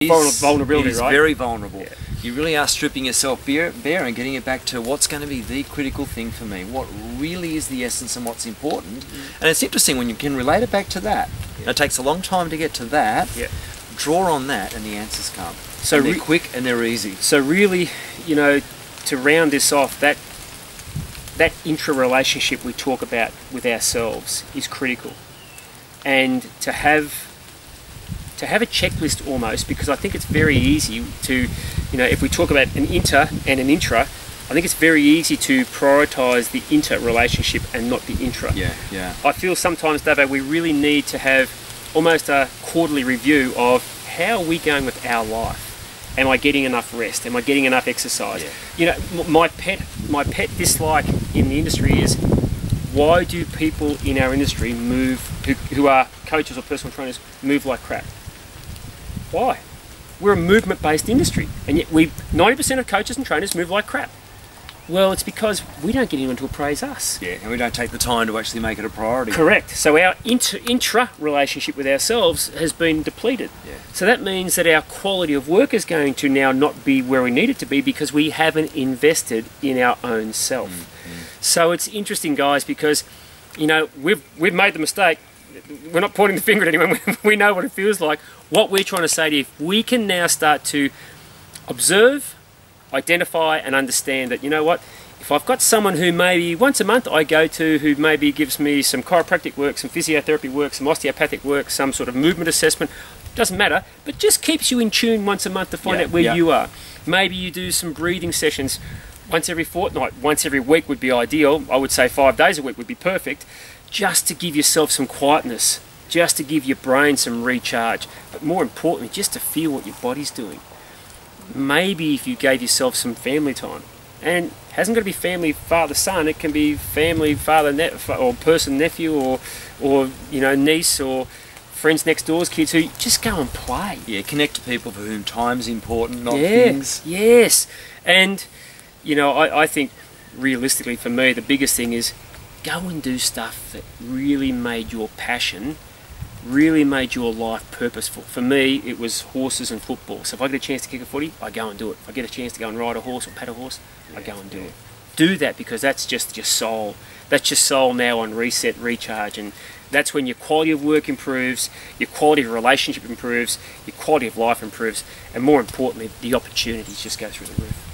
vulnerability, it is right? very vulnerable. Yeah. You really are stripping yourself bare and getting it back to what's going to be the critical thing for me, what really is the essence and what's important. And it's interesting when you can relate it back to that. Yeah. It takes a long time to get to that. Yeah. Draw on that and the answers come. So and they're quick and they're easy. So really, you know, to round this off, that intra-relationship we talk about with ourselves is critical. And to have a checklist almost, because I think it's very easy to, you know, if we talk about an inter and an intra, I think it's very easy to prioritise the inter-relationship and not the intra. Yeah, yeah. I feel sometimes, Davo, we really need to have almost a quarterly review of how are we going with our life. Am I getting enough rest? Am I getting enough exercise? Yeah. You know, my pet dislike in the industry is, why do people in our industry move, who are coaches or personal trainers, move like crap? Why? We're a movement-based industry, and yet 90% of coaches and trainers move like crap. Well, it's because we don't get anyone to appraise us. Yeah, and we don't take the time to actually make it a priority. Correct. So our intra-relationship with ourselves has been depleted. Yeah. So that means that our quality of work is going to now not be where we need it to be because we haven't invested in our own self. So it's interesting, guys, because, you know, we've made the mistake. We're not pointing the finger at anyone. We know what it feels like. What we're trying to say to you, if we can now start to observe, identify and understand that, you know what, if I've got someone who maybe once a month I go to, who maybe gives me some chiropractic work, some physiotherapy work, some osteopathic work, some sort of movement assessment, doesn't matter, but just keeps you in tune once a month to find out where you are. Maybe you do some breathing sessions once every fortnight, once every week would be ideal. I would say 5 days a week would be perfect, just to give yourself some quietness, just to give your brain some recharge, but more importantly, just to feel what your body's doing. Maybe if you gave yourself some family time, and it hasn't got to be family father-son, it can be family father or person nephew or you know, niece or friends next door's kids, who just go and play. Yeah, connect to people for whom time's important, not Yeah, things. yes. And you know, I think realistically for me the biggest thing is go and do stuff that really made your passion, really made your life purposeful. For me, it was horses and football. So if I get a chance to kick a footy, I go and do it. If I get a chance to go and ride a horse or pet a horse, I go and do it. Do that, because that's just your soul. That's your soul now on reset, recharge, and that's when your quality of work improves, your quality of relationship improves, your quality of life improves, and more importantly, the opportunities just go through the roof.